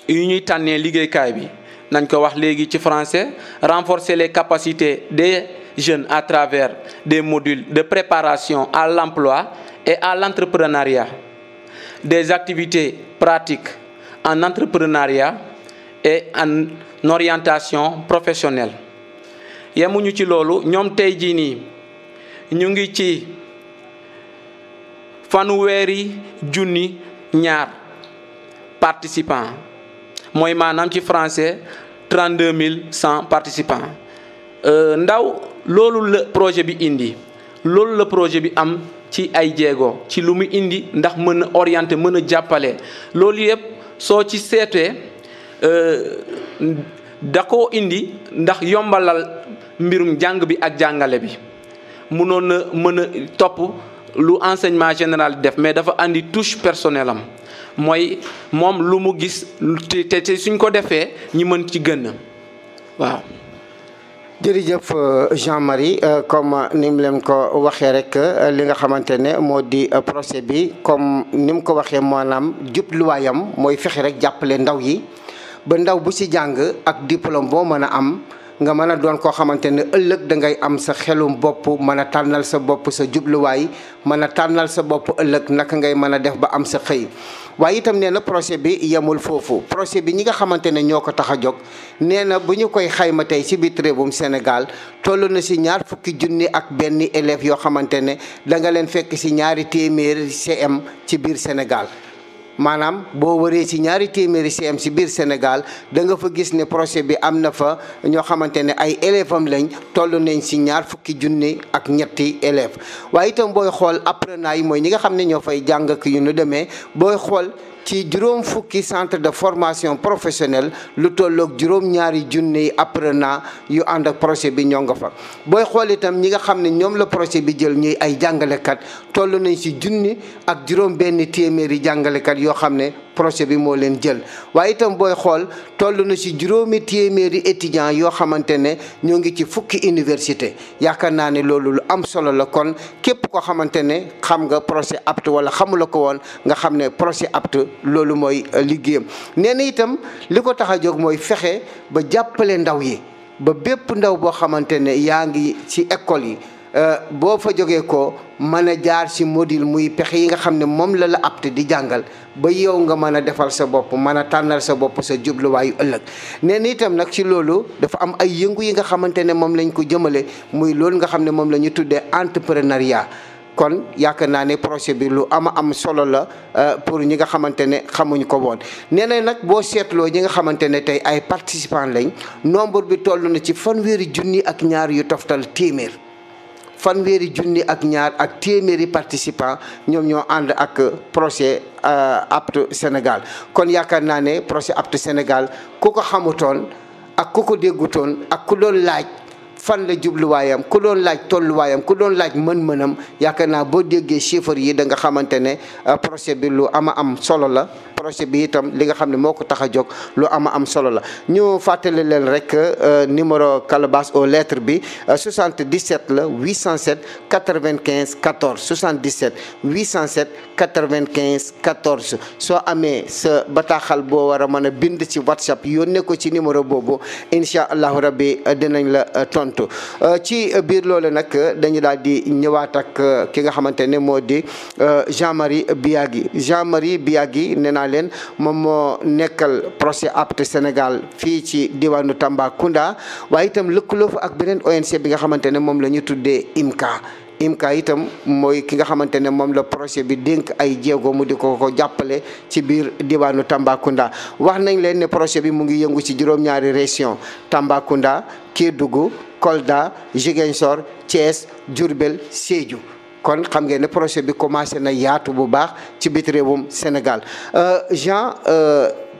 ñuy tànnee liggéeykaay bi nañ ko wax léegi ci français renforcer les capacités des jeunes à travers des modules de préparation à l'emploi et à l'entrepreneuriat des activités pratiques en entrepreneuriat et en orientation professionnelle yemuñu ci loolu ñoom tey jii nii ñu ngi ci fanweeri junni ñaar participants mooy maanaam ci français 32 100 participants ndaw loolu la projet bi indi loolu la projet bi am ci ay jéego ci lu mu indi ndax mën a orienter mën a jàppale loolu yëpp soo ci seetee da koo indi ndax yombalal mbirum jàng bi ak jàngale bi mënoon na mën a topp lu enseignement général def mais dafa andi touche personnelle am mooy moom lu mu gis te suñ ko defee ñi mën ci gën waaw. jërëjëf Jean-Marie comme ni mu leen ko waxee rek li nga xamante ne moo di projet bi comme ni mu ko waxee maanaam jubluwaayam mooy fexe rek jàppale ndaw yi ba ndaw bu ci jàng ak diplôme boo mën a am nga mën a doon koo xamante ne ëllëg da ngay am sa xelum bopp mën a tànnal sa bopp sa jubluwaay mën a tànnal sa bopp ëllëg naka ngay mën a def ba am sa xëy. waaye itam nee na projet bi yemul foofu projet bi ñi nga xamante ne ñoo ko tax a jóg nee na bu ñu koy xayma tey ci biir réewum Sénégal toll na ci 20,000 ak benn élèves yoo xamante ne da nga leen fekk ci 200 CM ci biir Sénégal. maanaam boo waree ci 200 CM ci biir Sénégal da nga fa gis ne projet bi am na fa ñoo xamante ne ay élèves am lañ toll nañ ci 20,000 ak ñetti élèves waaye itam booy xool apprenants yi mooy ñi nga xam ne ñoo fay jàng ak yu nu demee booy xool ci 50 centre de formation professionnelle lu tolloog 2,200 apprenants yu ànd ak projet bi ñoo nga fa booy xool itam ñi nga xam ne ñoom la projet bi jël ñuy ay jàngalekat toll nañ ci 1,000 ak juróom benn téeméeri jàngalekat yoo xam ne projet bi moo leen jël waaye itam booy xool toll na ci juróomi téeméeri étudiants yoo xamante ne ñoo ngi ci fukki université yaakaar naa ne loolu lu am solo la kon képp koo xamante ne xam nga projet APT wala xamula ko woon nga xam ne projet APT loolu mooy liggéeyam nee na itam li ko tax a jóg mooy fexe ba jàppale ndaw yi ba bépp ndaw boo xamante ne yaa ngi ci école yi boo fa jógee ko mën a jaar ci module muy pexe yi nga xam ne moom la APT di jàngal ba yow nga mën a defal sa bopp mën a tànnal sa bopp sa jubluwaayu ëllëg nee na itam nag ci loolu dafa am ay yëngu yi nga xamante ne moom lañ ko jëmale muy loolu nga xam ne moom la ñu tuddee entrepreneuriat kon yaakaar naa ne projet bi lu am solo la pour ñi nga xamante ne xamuñ ko woon nee na nag boo seetloo ñi nga xamante ne tey ay participants lañ nombre bi toll na ci 1,2 ak ñaar yu toftal téeméer 1,2 ak ñaar ak téeméeri participants ñoom ñoo ànd ak projet APT Sénégal kon yaakaar naa ne projet APT Sénégal ku ko xamutoon ak ku ko déggutoon ak ku doon laaj fan la jubluwaayam ku doon laaj tolluwaayam ku doon laaj mën-mënam yaakaar naa boo déggee chiffres yi da nga xamante ne projet bi lu am solo la projet bi itam li nga xam ne moo ko tax a jóg lu am solo la ñu fàttali leen rek numéro calebasse aux lettres bi 77 la 807 95 14 77 807 95 14 soo amee sa bataaxal boo war a mën a bind ci WhatsApp yónnee ko ci numéro boobu incha allahu rabbi dinañ la tontu ci biir loolu nag dañu daal di ñëwaat ak ki nga xamante ne moo di Jean-Marie Biagui nee naa leen moom moo nekkal projet APT Sénégal fii ci diwaanu Tambacounda waaye itam lëkkaloo fa ak beneen ONG bi nga xamante ne moom la ñu tuddee IMCA itam mooy ki nga xamante ne moom la projet bi dénk ay jéego mu di ko jàppale ci biir diwaanu Tambacounda wax nañ leen ne projet bi mu ngi yëngu ci juróom-ñaari région Tambacounda Kédougou Kolda Ziguinchor Thiès Diourbel Sédhiou kon xam ngeen ne projet bi commencé na yaatu bu baax ci biti réewum Sénégal Jean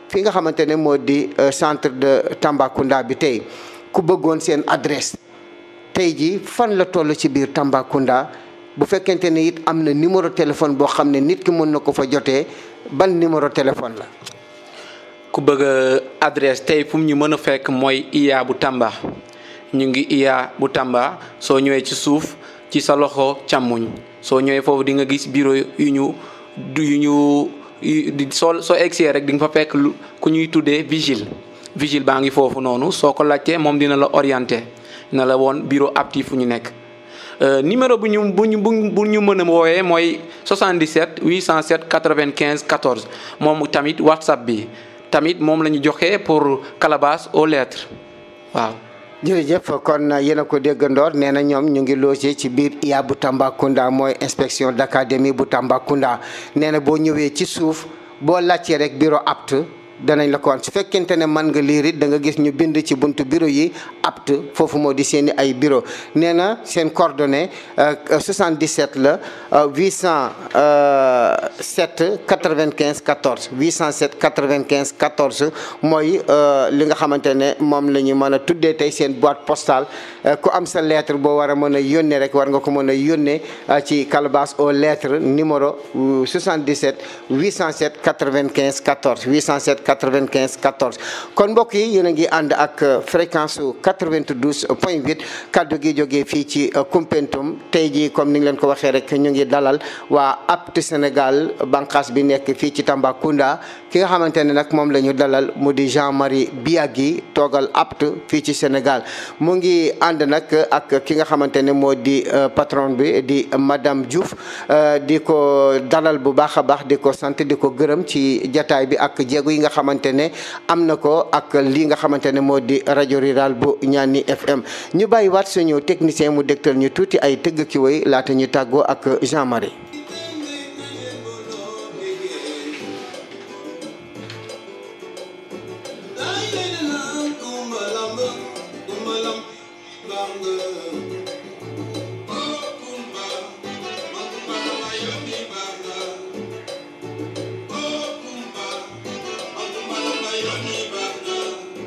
fi nga xamante ne moo di centre de Tambacounda bi tey ku bëggoon seen adresse tey ji fan la toll ci biir Tambacounda bu fekkente ne it am na numéro téléphone boo xam ne nit ki mën na ko fa jotee ban numéro téléphone la. ku bëgg adresse tey fu mu ñu mën a fekk mooy IA bu Tamba ñu ngi IA bu Tamba soo ñëwee ci suuf ci sa loxo càmmuñ soo ñëwee foofu di nga gis bureau soo egsee rek di nga fa fekk ku ñuy tuddee vigile baa ngi foofu noonu soo ko laajtee moom dina la orienté na la woon bureau APT fu ñu nekk. numéro bu ñu mën a woowee mooy 77 807 95 14 moom tamit WhatsApp bi tamit moom la ñu joxe pour calebasse aux lettres waaw. jërëjëf kon yéen a ko déggandoor nee na ñoom ñu ngi logé ci biir IA bu Tambacounda mooy inspection d'académie bu Tambacounda nee na boo ñëwee ci suuf boo laajtee rek bureau APT danañ la ko wan su fekkente ne mën nga lire da nga gis ñu bind ci buntu bureau yi APT foofu moo di seeni ay bureau nee na seen coordonnée 77 la 807 95 14 807 95 14 mooy li nga xamante ne moom la ñu mën a tuddee tey seen boîte postale ku am sa lettre boo war a mën a yónnee rek war nga ko mën a yónnee ci calebasse aux lettres numéro 77 807 95 14 807 95 14 kon mbokk yi yéen a ngi ànd ak fréquence su 92.8 kaddu gi jógee fii ci Koumpentoum tey jii comme ni ñu leen ko waxee rek ñu ngi dalal waa APT Sénégal bànqaas bi nekk fii ci Tambacounda ki nga xamante ne nag moom la ñu dalal mu di Jean-Marie Biagui toogal APT fii ci Sénégal mu ngi ànd nag ak ki nga xamante ne moo di patron bi di madame Diouf di ko dalal bu baax a baax di ko sant di ko gërëm ci jataay bi ak jéego yi nga xamante ne am na ko ak lii nga xamante ne moo di rajo rural bu Ñaani FM ñu bàyyiwaat suñu technicien mu dégtal ñu tuuti ay tëgg ki woy laata ñu tàggoo ak Jean-Marie.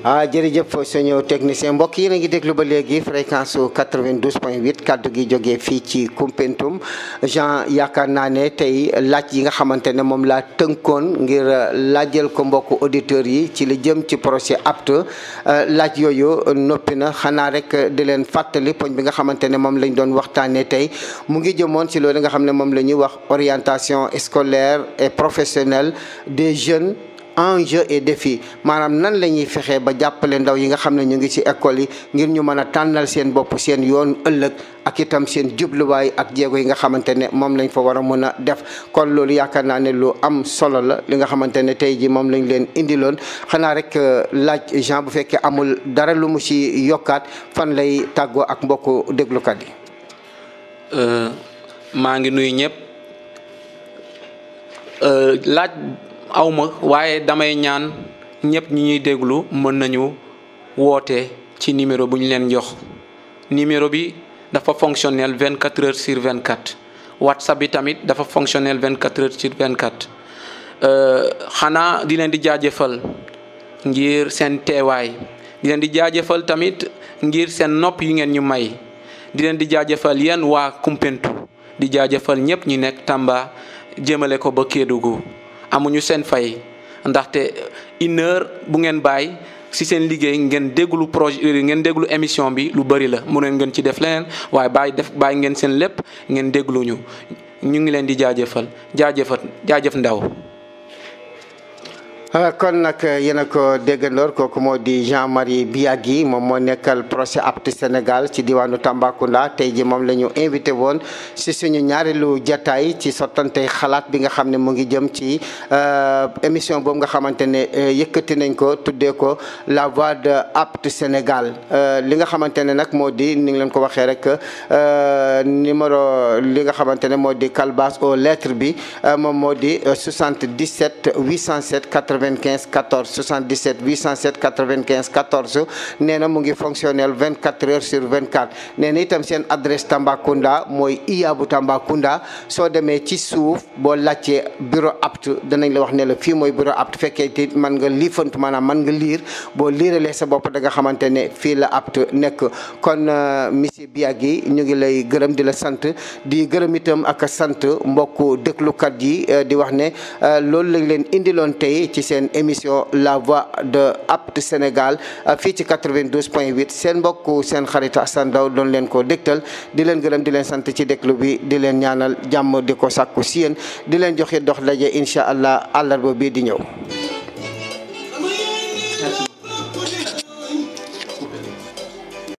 jërëjëf suñu technicien mbokk yi a ngi déglu ba léegi fréquence 92.8 kaddu gi jógee fii ci Koumpentoum Jean yaakaar naa ne tey laaj yi nga xamante ne moom laa tënkoon ngir laajal ko mbokku auditeurs yi ci li jëm ci projet apte laaj yooyu noppi na xanaa rek di leen fàttali poñ bi nga xamante ne moom lañ doon waxtaanee tey mu ngi jëmoon ci loolu nga xam ne moom la ñuy wax orientation scolaire et professionnelle des jeunes. Enjeux et défis maanaam nan la ñuy fexee ba jàppale ndaw yi nga xam ne ñu ngi ci école yi ngir ñu mën a tànnal seen bopp seen yoon ëllëg ak itam seen jubluwaay ak jéego yi nga xamante ne moom lañ fa war a mën a def kon loolu yaakaar naa ne lu am solo la li nga xamante ne tey ji moom lañ leen indiloon xanaa rek laaj Jean bu fekkee amul dara lu mu ci yokkaat fan lay tàggoo ak mbokku déglukat yi. maa ngi nuyu ñëpp laaj. awma waaye damay ñaan ñëpp ñi ñuy déglu mën nañu woote ci numéro bu ñu leen jox numéro bi dafa fonctionnel 24 heures sur 24 WhatsApp bi tamit dafa fonctionnel 24 heures sur 24 xanaa di leen di jaajëfal ngir seen teewaay di leen di jaajëfal tamit ngir seen nopp yu ngeen ñu may di leen di jaajëfal yéen waa Koumpentoum di jaajëfal ñëpp ñu nekk Tamba jëmale ko ba Kédougou amuñu seen fay ndaxte une heure bu ngeen bàyyi si seen liggéey ngeen déglu projet ngeen déglu émission bi lu bari la mënoon ngeen ci def leneen waaye bàyyi ngeen seen lépp ngeen déglu ñu ngi leen di jaajëf ndaw. kon nag yéen a ko déggandoor kooku moo di Jean-Marie Biagui moom moo nekkal projet apte Sénégal ci diwaanu Tambacounda tey ji moom la ñu invité woon si suñu ñaareelu jataay ci sottante xalaat bi nga xam ne mu ngi jëm ci émission boobu nga xamante ne yëkkati nañ ko tuddee ko la voix de apte Sénégal li nga xamante ne nag moo di ni ngi leen ko waxee rek numéro li nga xamante ne moo di calbas aux lettres bi moom moo di 77 807 95 14 77 807 95 14 nee na mu ngi fonctionnel 24 heures sur 24 nee na itam seen adresse Tambacounda mooy IA bu Tambacounda soo demee ci suuf boo laajtee bureau apte danañ la wax ne la fii mooy bureau apte fekkee te mën nga liifantu maanaam mën nga liir boo liiralee sa bopp da nga xamante ne fii la apte nekk kon monsieur Biagui ñu ngi lay gërëm di la sant di gërëm itam ak sant mbokku déglukat yi di wax ne loolu lañ leen indiloon tey ci seen émission la voix de apte Sénégal fii ci 92.8 seen mbokk seen xarit Assane Ndaw doon leen ko dégtal di leen gërëm di leen sant ci déglu bi di leen ñaanal jàmm di ko sàkku si yéen di leen joxe dox daje incha allah àllarba bii di ñëw.